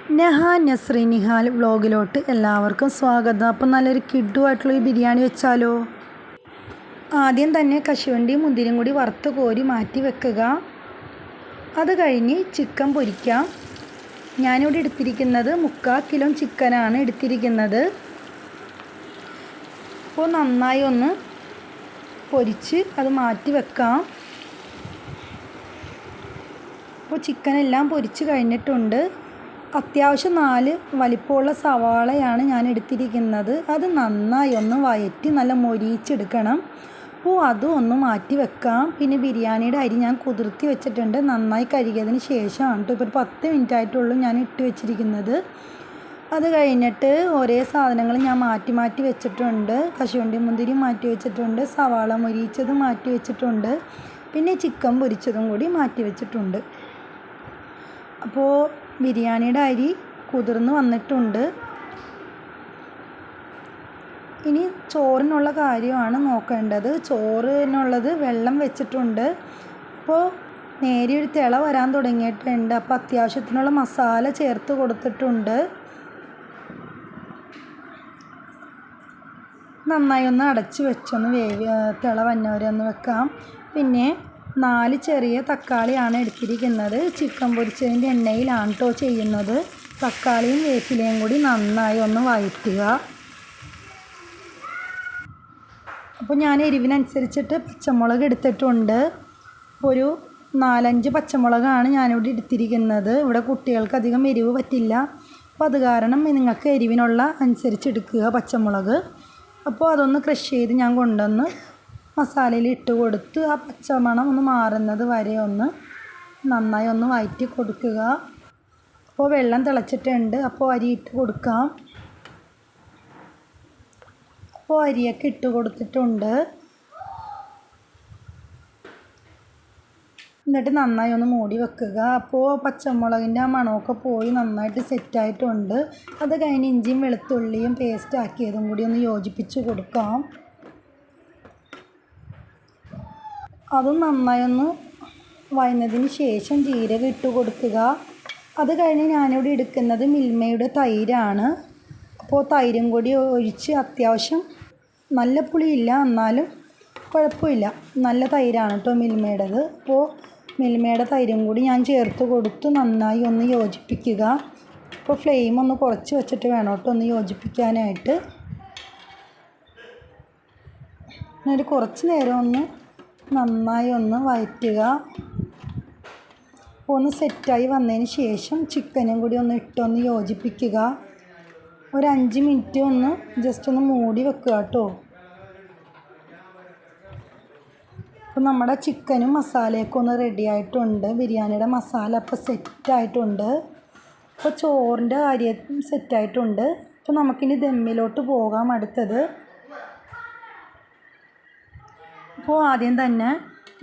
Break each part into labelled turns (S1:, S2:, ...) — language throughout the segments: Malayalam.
S1: നസ്രി നിഹാൽ വ്ളോഗിലോട്ട് എല്ലാവർക്കും സ്വാഗതം. അപ്പം നല്ലൊരു കിഡുമായിട്ടുള്ളൊരു ബിരിയാണി വെച്ചാലോ. ആദ്യം തന്നെ കശുവണ്ടിയും മുന്തിരിയും കൂടി വറുത്ത് കോരി മാറ്റി വെക്കുക. അത് കഴിഞ്ഞ് ചിക്കൻ പൊരിക്കാം. ഞാനിവിടെ എടുത്തിരിക്കുന്നത് 3/4 കിലോ ചിക്കനാണ് എടുത്തിരിക്കുന്നത്. അപ്പോൾ നന്നായി ഒന്ന് പൊരിച്ച് അത് മാറ്റി വെക്കാം. അപ്പോൾ ചിക്കനെല്ലാം പൊരിച്ച് കഴിഞ്ഞിട്ടുണ്ട്. അത്യാവശ്യം 4 വലിപ്പമുള്ള സവാളയാണ് ഞാൻ എടുത്തിരിക്കുന്നത്. അത് നന്നായി ഒന്ന് വഴറ്റി നല്ല മൊരിച്ചെടുക്കണം. അപ്പോൾ അതും ഒന്ന് മാറ്റി വെക്കാം. പിന്നെ ബിരിയാണിയുടെ അരി ഞാൻ കുതിർത്തി വെച്ചിട്ടുണ്ട്. നന്നായി കഴുകിയതിന് ശേഷമാണ് ഇപ്പോൾ ഒരു 10 മിനിറ്റ് ആയിട്ടുള്ളൂ ഞാൻ ഇട്ട് വെച്ചിരിക്കുന്നത്. അത് കഴിഞ്ഞിട്ട് ഒരേ സാധനങ്ങൾ ഞാൻ മാറ്റി മാറ്റി വെച്ചിട്ടുണ്ട്. കശുവണ്ടി മുന്തിരി മാറ്റി വെച്ചിട്ടുണ്ട്, സവാള മൊരിച്ചത് മാറ്റി വെച്ചിട്ടുണ്ട്, പിന്നെ ചിക്കൻ പൊരിച്ചതും കൂടി മാറ്റി വെച്ചിട്ടുണ്ട്. അപ്പോൾ ബിരിയാണിയുടെ അരി കുതിർന്ന് വന്നിട്ടുണ്ട്. ഇനി ചോറിനുള്ള കാര്യമാണ് നോക്കേണ്ടത്. ചോറിനുള്ളത് വെള്ളം വെച്ചിട്ടുണ്ട്. അപ്പോൾ നേരിയൊരു തിള വരാൻ തുടങ്ങിയിട്ടുണ്ട്. അപ്പോൾ അത്യാവശ്യത്തിനുള്ള മസാല ചേർത്ത് കൊടുത്തിട്ടുണ്ട്. നന്നായി ഒന്ന് അടച്ച് വെച്ചൊന്ന് തിള വന്നവരെ ഒന്ന് വെക്കാം. പിന്നെ 4 ചെറിയ തക്കാളിയാണ് എടുത്തിരിക്കുന്നത്. ചിക്കൻ പൊരിച്ചതിൻ്റെ എണ്ണയിലാണ് കേട്ടോ ചെയ്യുന്നത്. തക്കാളിയും വേപ്പിലയും കൂടി നന്നായി ഒന്ന് വഴറ്റുക. അപ്പോൾ ഞാൻ എരിവിനനുസരിച്ചിട്ട് പച്ചമുളക് എടുത്തിട്ടുണ്ട്. ഒരു 4-5 പച്ചമുളകാണ് ഞാനിവിടെ എടുത്തിരിക്കുന്നത്. ഇവിടെ കുട്ടികൾക്ക് അധികം എരിവ് പറ്റില്ല. അപ്പോൾ അത് കാരണം നിങ്ങൾക്ക് എരിവിനുള്ള അനുസരിച്ച് എടുക്കുക പച്ചമുളക്. അപ്പോൾ അതൊന്ന് ക്രഷ് ചെയ്ത് ഞാൻ കൊണ്ടുവന്ന് മസാലയിൽ ഇട്ട് കൊടുത്ത് ആ പച്ചമണം ഒന്ന് മാറുന്നത് വരെ ഒന്ന് നന്നായി ഒന്ന് വഴറ്റി കൊടുക്കുക. അപ്പോൾ വെള്ളം തിളച്ചിട്ടുണ്ട്. അപ്പോൾ അരി ഇട്ട് കൊടുക്കാം. അപ്പോൾ അരിയൊക്കെ ഇട്ട് കൊടുത്തിട്ടുണ്ട്. എന്നിട്ട് നന്നായി ഒന്ന് മൂടി വെക്കുക. അപ്പോൾ പച്ചമുളകിൻ്റെ ആ മണമൊക്കെ പോയി നന്നായിട്ട് സെറ്റായിട്ടുണ്ട്. അത് കഴിഞ്ഞ് ഇഞ്ചിയും വെളുത്തുള്ളിയും പേസ്റ്റ് ആക്കിയതും കൂടി ഒന്ന് യോജിപ്പിച്ച് കൊടുക്കാം. അതും നന്നായി ഒന്ന് വഴന്നതിന് ശേഷം ജീരകം ഇട്ട് കൊടുക്കുക. അത് കഴിഞ്ഞ് ഞാനിവിടെ എടുക്കുന്നത് മിൽമയുടെ തൈരാണ്. അപ്പോൾ തൈരും കൂടി ഒഴിച്ച് അത്യാവശ്യം നല്ല പുളിയില്ല, എന്നാലും കുഴപ്പമില്ല, നല്ല തൈരാണ് കേട്ടോ മിൽമയുടേത്. അപ്പോൾ മിൽമയുടെ തൈരും കൂടി ഞാൻ ചേർത്ത് കൊടുത്ത് നന്നായി ഒന്ന് യോജിപ്പിക്കുക. അപ്പോൾ ഫ്ലെയിം ഒന്ന് കുറച്ച് വെച്ചിട്ട് വേണം കേട്ടോ ഒന്ന് യോജിപ്പിക്കാനായിട്ട്. ഒരു കുറച്ച് നേരം ഒന്ന് നന്നായി ഒന്ന് വഴറ്റുക. ഒന്ന് സെറ്റായി വന്നതിന് ശേഷം ചിക്കനും കൂടി ഒന്ന് ഇട്ടൊന്ന് യോജിപ്പിക്കുക. ഒരു 5 മിനിറ്റ് ഒന്ന് ജസ്റ്റ് ഒന്ന് മൂടി വെക്കുക കേട്ടോ. അപ്പോൾ നമ്മുടെ ചിക്കനും മസാലയൊക്കെ ഒന്ന് റെഡി ആയിട്ടുണ്ട്. ബിരിയാണിയുടെ മസാല അപ്പോൾ സെറ്റായിട്ടുണ്ട്. അപ്പോൾ ചോറിൻ്റെ കാര്യം സെറ്റായിട്ടുണ്ട്. അപ്പോൾ നമുക്കിനി ദമ്മിലോട്ട് പോകാം. അടുത്തത് അപ്പോൾ ആദ്യം തന്നെ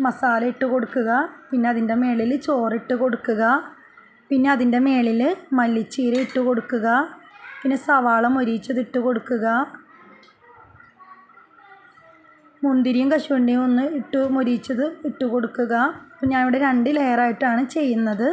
S1: മസാല ഇട്ട് കൊടുക്കുക. പിന്നെ അതിൻ്റെ മുകളിൽ ചോറിട്ട് കൊടുക്കുക. പിന്നെ അതിൻ്റെ മുകളിൽ മല്ലിച്ചീര ഇട്ട് കൊടുക്കുക. പിന്നെ സവാള മൊരിച്ചത് ഇട്ട് കൊടുക്കുക. മുന്തിരിയും കശുവണ്ടിയും ഒന്ന് ഇട്ട് മൊരിച്ചത് ഇട്ട് കൊടുക്കുക. അപ്പോൾ ഞാൻ ഇവിടെ 2 ലെയറായിട്ടാണ് ചെയ്യുന്നത്.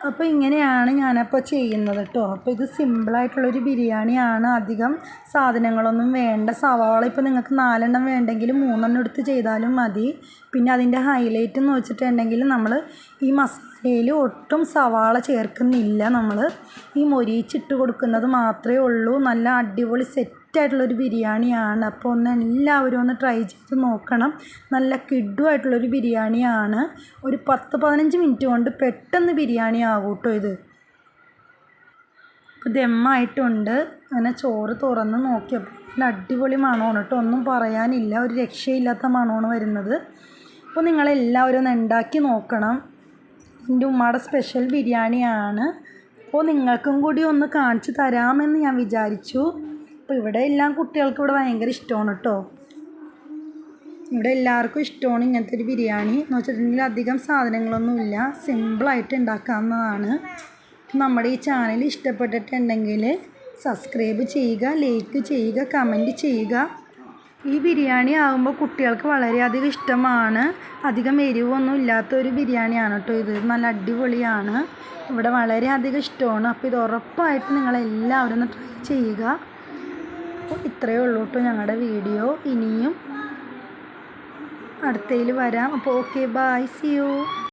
S1: അപ്പോൾ ഇങ്ങനെയാണ് ഞാനപ്പോൾ ചെയ്യുന്നത് കേട്ടോ. അപ്പോൾ ഇത് സിമ്പിളായിട്ടുള്ളൊരു ബിരിയാണിയാണ്. അധികം സാധനങ്ങളൊന്നും വേണ്ട. സവാള ഇപ്പോൾ നിങ്ങൾക്ക് 4 എണ്ണം വേണ്ടെങ്കിൽ 3 എണ്ണം എടുത്ത് ചെയ്താലും മതി. പിന്നെ അതിൻ്റെ ഹൈലൈറ്റ് എന്ന് വെച്ചിട്ടുണ്ടെങ്കിൽ നമ്മൾ ഈ മസാലയിൽ ഒട്ടും സവാള ചേർക്കുന്നില്ല. നമ്മൾ ഈ മൊരിച്ചിട്ട് കൊടുക്കുന്നത് മാത്രമേ ഉള്ളൂ. നല്ല അടിപൊളി സെറ്റായിട്ടുള്ളൊരു ബിരിയാണിയാണ്. അപ്പോൾ ഒന്ന് എല്ലാവരും ഒന്ന് ട്രൈ ചെയ്ത് നോക്കണം. നല്ല കിഡുമായിട്ടുള്ളൊരു ബിരിയാണിയാണ്. ഒരു 10-15 മിനിറ്റ് കൊണ്ട് പെട്ടെന്ന് ബിരിയാണി ആകും കേട്ടോ ഇത്. ഇപ്പോൾ ദമ്മായിട്ടുണ്ട്. അങ്ങനെ ചോറ് തുറന്ന് നോക്കിയപ്പോൾ നല്ല അടിപൊളി മണമാണ് കേട്ടോ. ഒന്നും പറയാനില്ല, ഒരു രക്ഷയില്ലാത്ത മണമാണ് വരുന്നത്. അപ്പോൾ നിങ്ങളെല്ലാവരും ഒന്ന് ഉണ്ടാക്കി നോക്കണം. എൻ്റെ ഉമ്മയുടെ സ്പെഷ്യൽ ബിരിയാണിയാണ്. അപ്പോൾ നിങ്ങൾക്കും കൂടി ഒന്ന് കാണിച്ചു തരാമെന്ന് ഞാൻ വിചാരിച്ചു. അപ്പോൾ ഇവിടെ എല്ലാം കുട്ടികൾക്ക് ഇവിടെ ഭയങ്കര ഇഷ്ടമാണ് കേട്ടോ. ഇവിടെ എല്ലാവർക്കും ഇഷ്ടമാണ് ഇങ്ങനത്തെ ഒരു ബിരിയാണി. എന്ന് വെച്ചിട്ടുണ്ടെങ്കിൽ അധികം സാധനങ്ങളൊന്നുമില്ല, സിമ്പിളായിട്ട് ഉണ്ടാക്കാവുന്നതാണ്. നമ്മുടെ ഈ ചാനൽ ഇഷ്ടപ്പെട്ടിട്ടുണ്ടെങ്കിൽ സബ്സ്ക്രൈബ് ചെയ്യുക, ലൈക്ക് ചെയ്യുക, കമൻറ്റ് ചെയ്യുക. ഈ ബിരിയാണി ആകുമ്പോൾ കുട്ടികൾക്ക് വളരെയധികം ഇഷ്ടമാണ്. അധികം എരിവൊന്നും ഇല്ലാത്തൊരു ബിരിയാണിയാണ് കേട്ടോ ഇത്. നല്ല അടിപൊളിയാണ്. ഇവിടെ വളരെയധികം ഇഷ്ടമാണ്. അപ്പോൾ ഇത് ഉറപ്പായിട്ട് നിങ്ങളെല്ലാവരും ഒന്ന് ട്രൈ ചെയ്യുക. അപ്പോൾ ഇത്രയേ ഉള്ളൂ കേട്ടോ ഞങ്ങളുടെ വീഡിയോ. ഇനിയും അടുത്തതിൽ വരാം. അപ്പോൾ ഓക്കെ, ബൈ, സി യു.